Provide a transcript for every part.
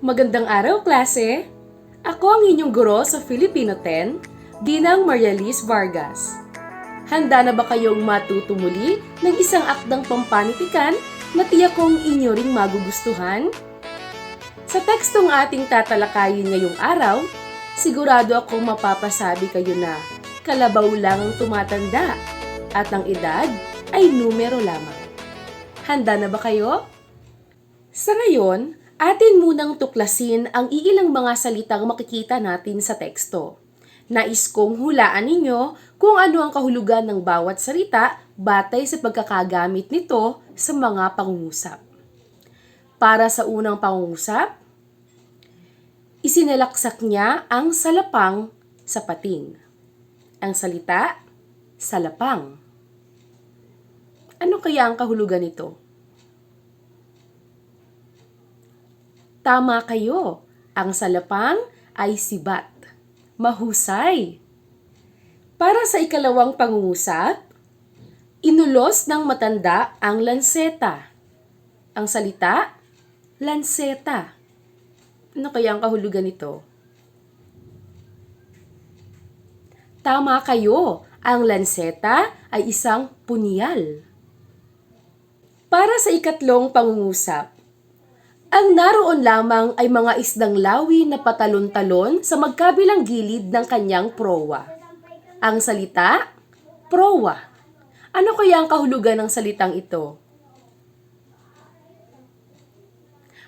Magandang araw, klase! Ako ang inyong guro sa Filipino 10, Ginang Marializ Vargas. Handa na ba kayong matuto muli ng isang akdang pampanitikan na tiyak kong inyo ring magugustuhan? Sa tekstong ating tatalakayin ngayong araw, sigurado akong mapapasabi kayo na kalabaw lang ang tumatanda at ang edad ay numero lamang. Handa na ba kayo? Sa ngayon, atin munang tuklasin ang iilang mga salitang makikita natin sa teksto. Nais kong hulaan ninyo kung ano ang kahulugan ng bawat salita batay sa pagkakagamit nito sa mga pangungusap. Para sa unang pangungusap, isinalaksak niya ang salapang sa pating. Ang salita, salapang. Ano kaya ang kahulugan nito? Tama kayo, ang salapang ay sibat. Mahusay. Para sa ikalawang pangungusap, inulos ng matanda ang lanseta. Ang salita, lanseta. Ano kaya ang kahulugan nito? Tama kayo, ang lanseta ay isang punyal. Para sa ikatlong pangungusap, ang naroon lamang ay mga isdang lawi na patalon-talon sa magkabilang gilid ng kanyang prowa. Ang salita, prowa. Ano kaya ang kahulugan ng salitang ito?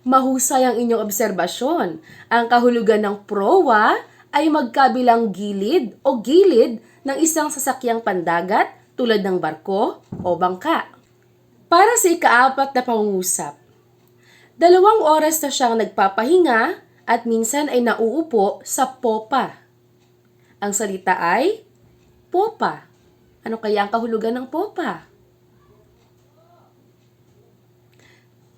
Mahusay ang inyong obserbasyon. Ang kahulugan ng prowa ay magkabilang gilid o gilid ng isang sasakyang pandagat tulad ng barko o bangka. Para sa ikaapat na pangungusap, 2 oras na siyang nagpapahinga at minsan ay nauupo sa popa. Ang salita ay popa. Ano kaya ang kahulugan ng popa?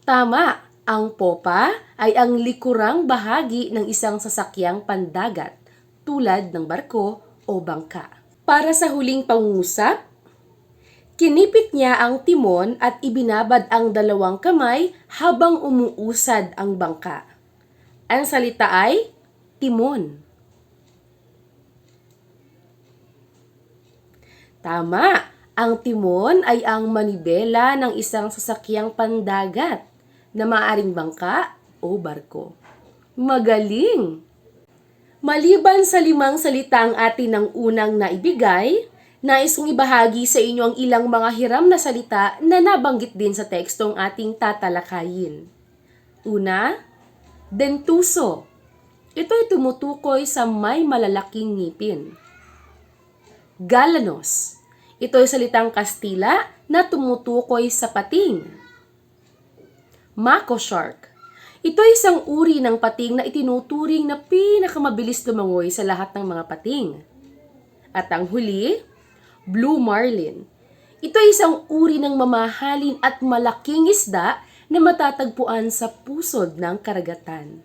Tama, ang popa ay ang likurang bahagi ng isang sasakyang pandagat tulad ng barko o bangka. Para sa huling pangungusap, kinipit niya ang timon at ibinabad ang 2 kamay habang umuusad ang bangka. Ang salita ay timon. Tama, ang timon ay ang manibela ng isang sasakyang pandagat na maaaring bangka o barko. Magaling! Maliban sa 5 salita ang atin ng unang naibigay, nais kong ibahagi sa inyo ang ilang mga hiram na salita na nabanggit din sa tekstong ating tatalakayin. Una, dentuso. Ito ay tumutukoy sa may malalaking ngipin. Galanos. Ito ay salitang Kastila na tumutukoy sa pating. Mako shark. Ito ay isang uri ng pating na itinuturing na pinakamabilis lumangoy sa lahat ng mga pating. At ang huli, blue marlin. Ito ay isang uri ng mamahalin at malaking isda na matatagpuan sa pusod ng karagatan.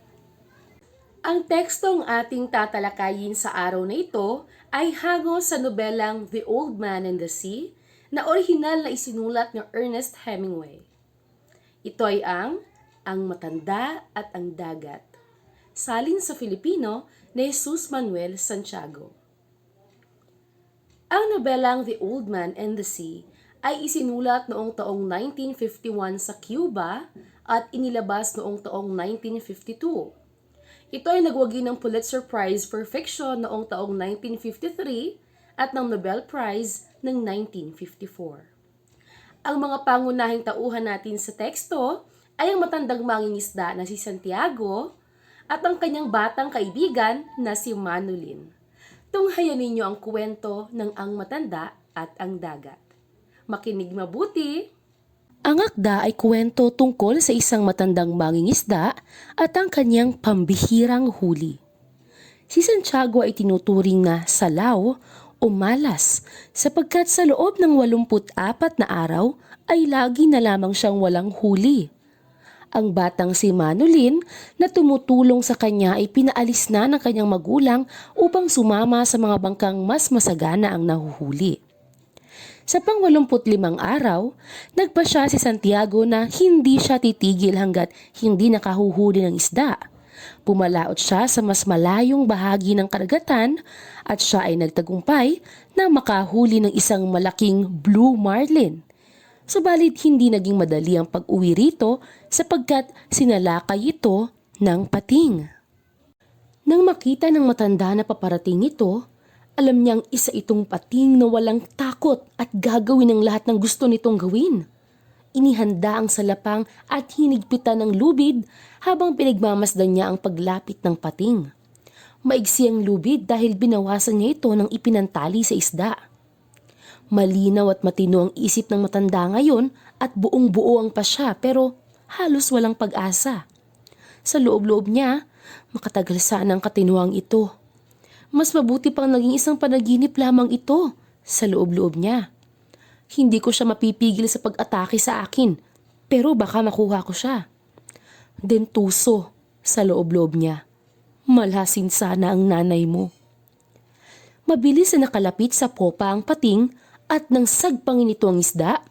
Ang tekstong ating tatalakayin sa araw na ito ay hango sa nobelang The Old Man and the Sea na orihinal na isinulat ni Ernest Hemingway. Ito ay ang Matanda at ang Dagat. Salin sa Filipino ni Jesus Manuel Santiago. Ang nobelang The Old Man and the Sea ay isinulat noong taong 1951 sa Cuba at inilabas noong taong 1952. Ito ay nagwagi ng Pulitzer Prize for Fiction noong taong 1953 at ng Nobel Prize ng 1954. Ang mga pangunahing tauhan natin sa teksto ay ang matandang mangingisda na si Santiago at ang kanyang batang kaibigan na si Manolin. Tunghayan ninyo ang kwento ng Ang Matanda at ang Dagat. Makinig mabuti! Ang akda ay kwento tungkol sa isang matandang mangingisda at ang kanyang pambihirang huli. Si Santiago ay tinuturing na salaw o malas sapagkat sa loob ng 84 na araw ay lagi na lamang siyang walang huli. Ang batang si Manolin na tumutulong sa kanya ay pinaalis na ng kanyang magulang upang sumama sa mga bangkang mas masagana ang nahuhuli. Sa pang-85 araw, nagpasya si Santiago na hindi siya titigil hanggat hindi nakahuhuli ng isda Pumalaot siya sa mas malayong bahagi ng karagatan at siya ay nagtagumpay na makahuli ng isang malaking blue marlin. Subalit hindi naging madali ang pag-uwi rito sapagkat sinalakay ito ng pating. Nang makita ng matanda na paparating ito, alam niyang isa itong pating na walang takot at gagawin ang lahat ng gusto nitong gawin. Inihanda ang salapang at hinigpitan ng lubid habang pinagmamasdan niya ang paglapit ng pating. Maigsi ang lubid dahil binawasan niya ito ng ipinantali sa isda. Malinaw at matino ang isip ng matanda ngayon at buong-buo ang pasya pero halos walang pag-asa. Sa loob-loob niya, makatagal sana ang katinuang ito. Mas mabuti pang naging isang panaginip lamang ito sa loob-loob niya. Hindi ko siya mapipigil sa pag-atake sa akin, pero baka makuha ko siya. Dentuso sa loob-loob niya. Malhasin sana ang nanay mo. Mabilis na nakalapit sa popa ang pating at nang sagpangin ito ang isda,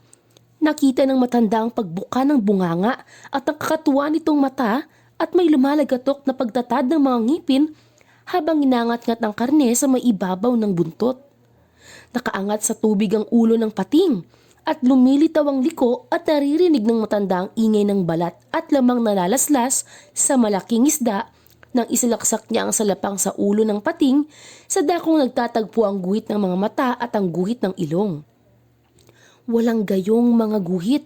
nakita ng matanda ang pagbuka ng bunganga at ang kakatuwa nitong mata at may lumalagatok na pagtatad ng mga ngipin habang inangat-ngat ang karne sa may ibabaw ng buntot. Nakaangat sa tubig ang ulo ng pating at lumilitaw ang liko at naririnig ng matanda ang ingay ng balat at lamang nalalaslas sa malaking isda nang isilaksak niya ang salapang sa ulo ng pating sa dakong nagtatagpo ang guhit ng mga mata at ang guhit ng ilong. Walang gayong mga guhit.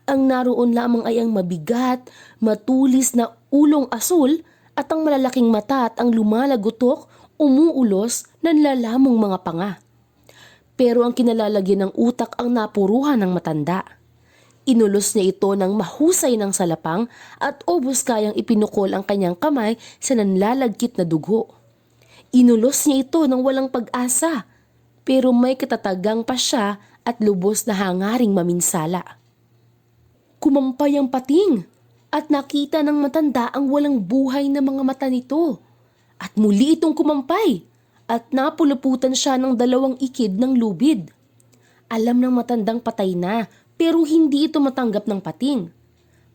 Ang naroon lamang ay ang mabigat, matulis na ulong asul at ang malalaking mata at ang lumalagotok, umuulos, nanlalamong mga panga. Pero ang kinalalagyan ng utak ang napuruhan ng matanda. Inulos niya ito ng mahusay ng salapang at ubos kayang ipinukol ang kanyang kamay sa nanlalagkit na dugo. Inulos niya ito ng walang pag-asa, pero may katatagang pa siya at lubos na hangaring maminsala. Kumampay ang pating at nakita ng matanda ang walang buhay na mga mata nito. At muli itong kumampay at napuluputan siya ng 2 ikid ng lubid. Alam ng matandang patay na pero hindi ito matanggap ng pating.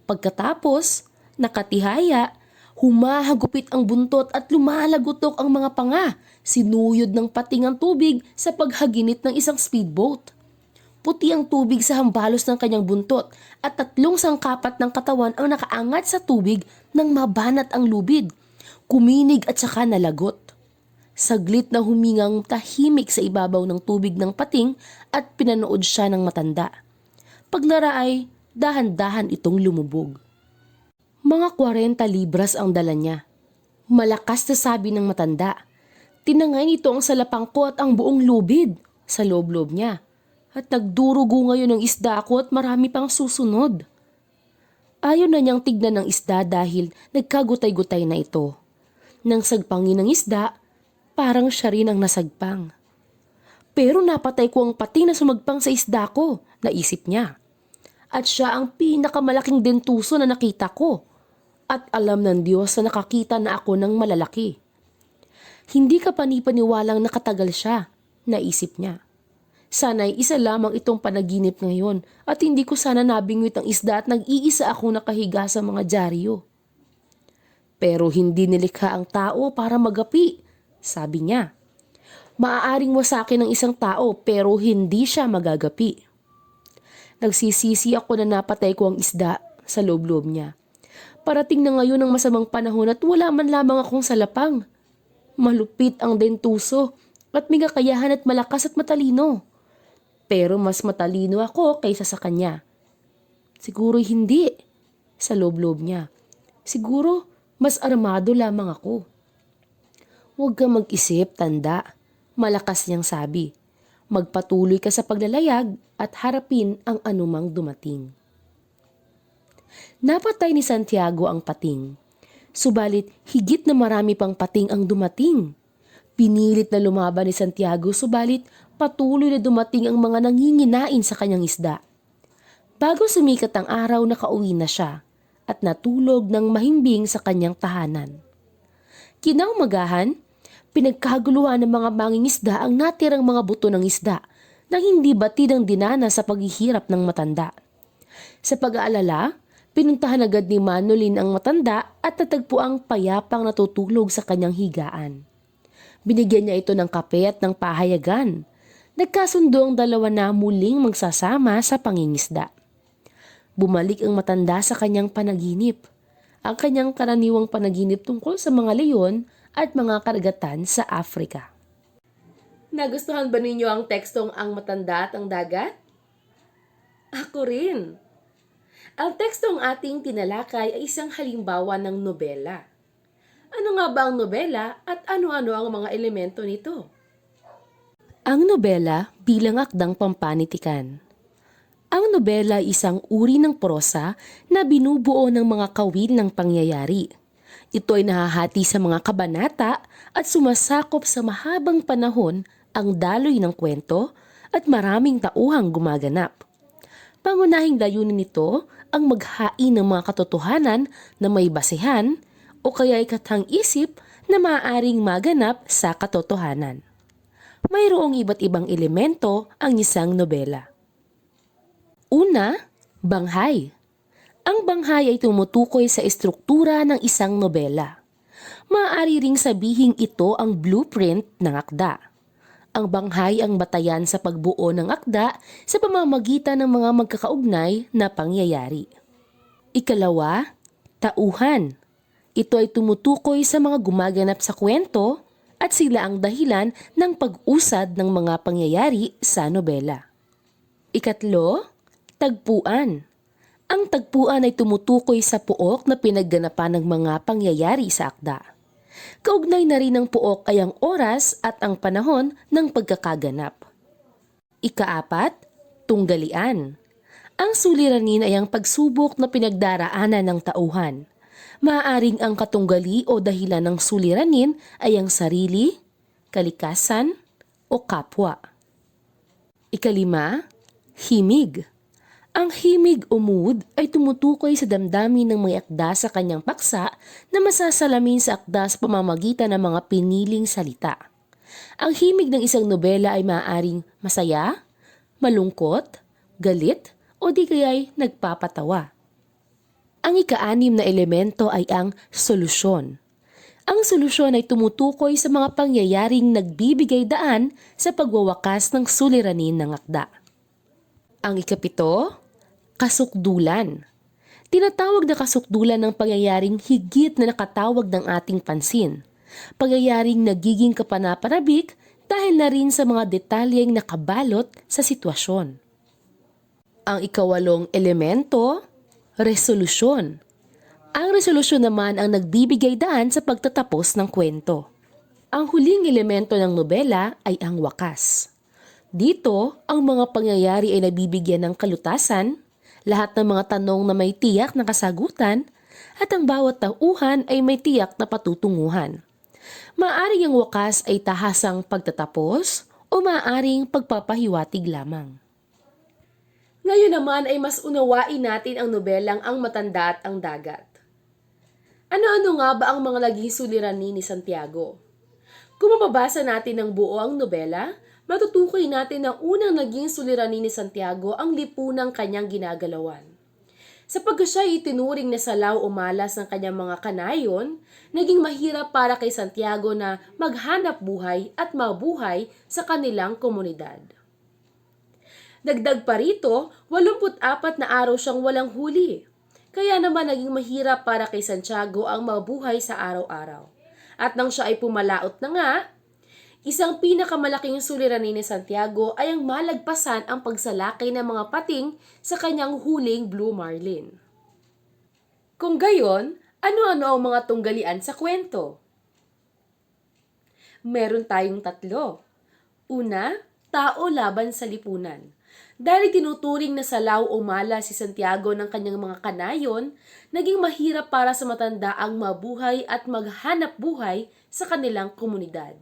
Pagkatapos, nakatihaya, humahagupit ang buntot at lumalagotok ang mga panga. Sinuyod ng pating ang tubig sa paghaginit ng isang speedboat. Puti ang tubig sa hambalos ng kanyang buntot at 3 sangkapat ng katawan ang nakaangat sa tubig nang mabanat ang lubid. Kuminig at saka nalagot. Saglit na humingang tahimik sa ibabaw ng tubig ng pating at pinanood siya ng matanda. Paglara ay dahan-dahan itong lumubog. Mga 40 libras ang dala niya. Malakas na sabi ng matanda. Tinangay nito ang salapang ko at ang buong lubid sa loob-loob niya. At nagdurugo ngayon ng isda ako at marami pang susunod. Ayaw na niyang tignan ng isda dahil nagkagutay-gutay na ito. Nang sagpangin ng isda, parang siya rin ang nasagpang. Pero napatay ko ang pating na sumagpang sa isda ko, naisip niya. At siya ang pinakamalaking dentuso na nakita ko. At alam ng Diyos na nakakita na ako ng malalaki. Hindi ka panipaniwalang nakatagal siya, naisip niya. Sana'y isa lamang itong panaginip ngayon at hindi ko sana nabingwit ang isda at nag-iisa akong nakahiga sa mga dyaryo. Pero hindi nilikha ang tao para magapi, sabi niya. Maaaring wasakin ng isang tao pero hindi siya magagapi. Nagsisisi ako na napatay ko ang isda sa loob-loob niya. Parating na ngayon ang masamang panahon at wala man lamang akong salapang. Malupit ang dentuso at may kakayahan at malakas at matalino. Pero mas matalino ako kaysa sa kanya. Siguro hindi, sa loob-loob niya. Siguro mas armado lamang ako. Huwag kang mag-isip, tanda, malakas niyang sabi. Magpatuloy ka sa paglalayag at harapin ang anumang dumating. Napatay ni Santiago ang pating. Subalit higit na marami pang pating ang dumating. Pinilit na lumaban ni Santiago subalit patuloy na dumating ang mga nanginginain sa kanyang isda. Bago sumikat ang araw, nakauwi na siya at natulog ng mahimbing sa kanyang tahanan. Kinaumagahan, pinagkaguluhan ng mga mangingisda ang natirang mga buto ng isda na hindi batid ang dinana sa paghihirap ng matanda. Sa pag-aalala, Pinuntahan agad ni Manolin ang matanda at natagpo ang payapang natutulog sa kanyang higaan. Binigyan niya ito ng kape at ng pahayagan. Nagkasundo ang dalawa na muling magsasama sa pangingisda. Bumalik ang matanda sa kanyang panaginip. Ang kanyang karaniwang panaginip tungkol sa mga leon at mga karagatan sa Afrika. Nagustuhan ba ninyo ang tekstong Ang Matanda at ang Dagat? Ako rin! Ang tekstong ating tinalakay ay isang halimbawa ng nobela. Ano nga ba ang nobela at ano-ano ang mga elemento nito? Ang nobela bilang akdang pampanitikan. Ang nobela ay isang uri ng prosa na binubuo ng mga kawil ng pangyayari. Ito ay nahahati sa mga kabanata at sumasakop sa mahabang panahon ang daloy ng kwento at maraming tauhang gumaganap. Pangunahing layunin nito ang maghain ng mga katotohanan na may basehan o kaya ay kathang-isip na maaaring maganap sa katotohanan. Mayroong iba't ibang elemento ang isang nobela. Una, banghay. Ang banghay ay tumutukoy sa estruktura ng isang nobela. Maaari ring sabihing ito ang blueprint ng akda. Ang banghay ang batayan sa pagbuo ng akda sa pamamagitan ng mga magkakaugnay na pangyayari. Ikalawa, tauhan. Ito ay tumutukoy sa mga gumaganap sa kwento at sila ang dahilan ng pag-usad ng mga pangyayari sa nobela. Ikatlo, tagpuan. Ang tagpuan ay tumutukoy sa puok na pinagganapan ng mga pangyayari sa akda. Kaugnay na rin ng puok ay ang oras at ang panahon ng pagkakaganap. Ikaapat, tunggalian. Ang suliranin ay ang pagsubok na pinagdaraanan ng tauhan. Maaaring ang katunggali o dahilan ng suliranin ay ang sarili, kalikasan, o kapwa. Ikalima, himig. Ang himig o mood ay tumutukoy sa damdamin ng may akda sa kanyang paksa na masasalamin sa akda sa pamamagitan ng mga piniling salita. Ang himig ng isang nobela ay maaaring masaya, malungkot, galit, o di kaya'y nagpapatawa. Ang ika-anim na elemento ay ang solusyon. Ang solusyon ay tumutukoy sa mga pangyayaring nagbibigay daan sa pagwawakas ng suliranin ng akda. Ang ikapito, kasukdulan. Tinatawag na kasukdulan ng pangyayaring higit na nakatawag ng ating pansin. Pangyayaring nagiging kapanapanabik dahil na rin sa mga detalyeng nakabalot sa sitwasyon. Ang ikawalong elemento, resolusyon. Ang resolusyon naman ang nagbibigay daan sa pagtatapos ng kwento. Ang huling elemento ng nobela ay ang wakas. Dito, ang mga pangyayari ay nabibigyan ng kalutasan, lahat ng mga tanong na may tiyak na kasagutan, at ang bawat tauhan ay may tiyak na patutunguhan. Maaaring ang wakas ay tahasang pagtatapos o maaaring pagpapahiwatig lamang. Ngayon naman ay mas unawain natin ang nobelang Ang Matanda at ang Dagat. Ano-ano nga ba ang mga naging suliranin ni Santiago? Kung mababasa natin ng buo ang nobela, matutukoy natin na unang naging suliranin ni Santiago ang lipunang kanyang ginagalawan. Sapagkat siya ay itinuring na salaw o malas ng kanyang mga kanayon, naging mahirap para kay Santiago na maghanap buhay at mabuhay sa kanilang komunidad. Dagdag pa rito, 84 na araw siyang walang huli. Kaya naman naging mahirap para kay Santiago ang mabuhay sa araw-araw. At nang siya ay pumalaot na nga, isang pinakamalaking suliranin ni Santiago ay ang malagpasan ang pagsalakay ng mga pating sa kanyang huling blue marlin. Kung gayon, ano-ano ang mga tunggalian sa kwento? Meron tayong 3. Una, tao laban sa lipunan. Dahil tinuturing na salaw o mala si Santiago ng kanyang mga kanayon, naging mahirap para sa matanda ang mabuhay at maghanap buhay sa kanilang komunidad.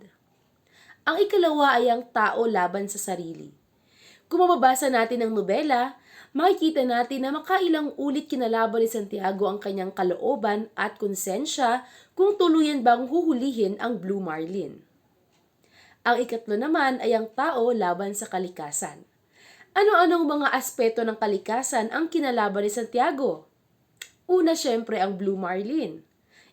Ang ikalawa ay ang tao laban sa sarili. Kung mababasa natin ang nobela, makikita natin na makailang ulit kinalaban ni Santiago ang kanyang kalooban at konsensya kung tuluyan bang huhulihin ang blue marlin. Ang ikatlo naman ay ang tao laban sa kalikasan. Ano-anong mga aspeto ng kalikasan ang kinalaban ni Santiago? Una syempre ang blue marlin.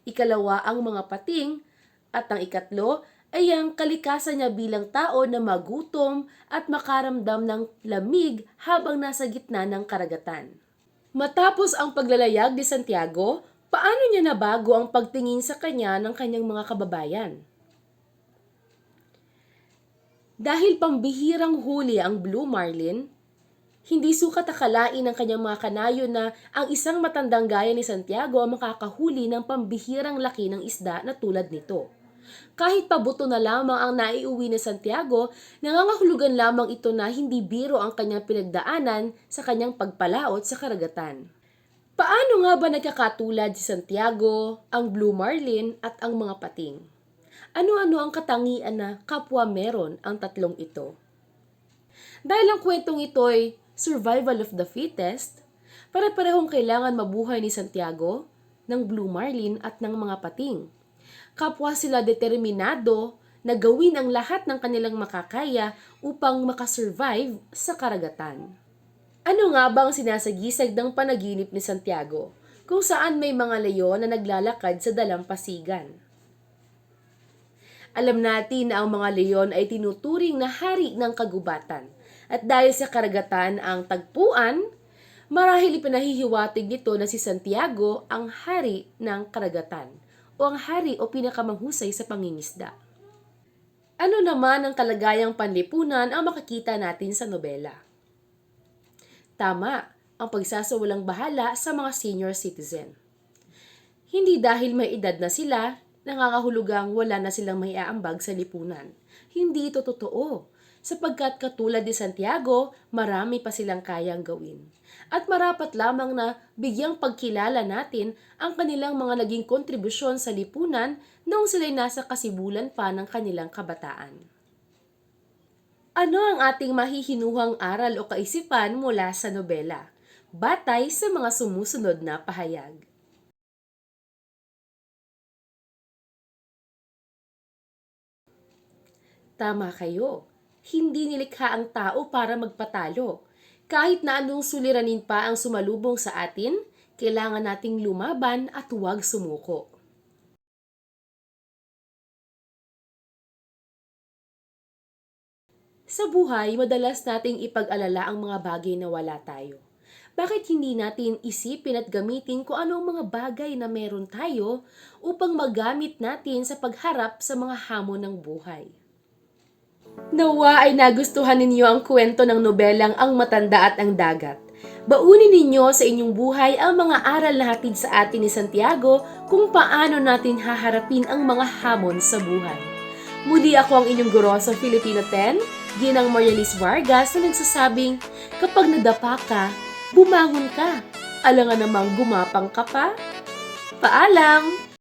Ikalawa ang mga pating. At ang ikatlo ay ang kalikasan niya bilang tao na magutom at makaramdam ng lamig habang nasa gitna ng karagatan. Matapos ang paglalayag ni Santiago, paano niya nabago ang pagtingin sa kanya ng kanyang mga kababayan? Dahil pambihirang huli ang blue marlin, hindi sukat akalain ng kanyang mga kanayo na ang isang matandang gaya ni Santiago ang makakahuli ng pambihirang laki ng isda na tulad nito. Kahit pabuto na lamang ang naiuwi ni Santiago, nangangahulugan lamang ito na hindi biro ang kanyang pinagdaanan sa kanyang pagpalaot sa karagatan. Paano nga ba nagkakatulad si Santiago, ang blue marlin at ang mga pating? Ano-ano ang katangian na kapwa meron ang tatlong ito? Dahil ang kwentong ito ay survival of the fittest, pare-parehong kailangan mabuhay ni Santiago, ng blue marlin at ng mga pating. Kapwa sila determinado na gawin ang lahat ng kanilang makakaya upang makasurvive sa karagatan. Ano nga bang sinasagisag ng panaginip ni Santiago kung saan may mga leyon na naglalakad sa dalampasigan? Alam natin na ang mga leyon ay tinuturing na hari ng kagubatan at dahil sa karagatan ang tagpuan, marahil ipinahihiwatig nito na si Santiago ang hari ng karagatan o ang hari o pinakamahusay sa pangingisda. Ano naman ang kalagayang panlipunan ang makikita natin sa nobela? Tama, ang pagsasawalang bahala sa mga senior citizen. Hindi dahil may edad na sila, nangangahulugang wala na silang maiaambag sa lipunan. Hindi ito totoo, sapagkat katulad ni Santiago, marami pa silang kayang gawin. At marapat lamang na bigyang pagkilala natin ang kanilang mga naging kontribusyon sa lipunan noong sila'y nasa kasibulan pa ng kanilang kabataan. Ano ang ating mahihinuhang aral o kaisipan mula sa nobela? Batay sa mga sumusunod na pahayag. Tama kayo. Hindi nilikha ang tao para magpatalo. Kahit na anong suliranin pa ang sumalubong sa atin, kailangan nating lumaban at huwag sumuko. Sa buhay, madalas nating ipag-alala ang mga bagay na wala tayo. Bakit hindi natin isipin at gamitin kung ano ang mga bagay na meron tayo upang magamit natin sa pagharap sa mga hamon ng buhay? Nawa ay nagustuhan ninyo ang kwento ng nobelang Ang Matanda at ang Dagat. Baunin ninyo sa inyong buhay ang mga aral na hatid sa atin ni Santiago kung paano natin haharapin ang mga hamon sa buhay. Muli ako ang inyong guro sa Filipino 10, Ginang Marialis Vargas na nagsasabing, kapag nadapa ka, bumangon ka. Alangan namang gumapang ka pa. Paalam!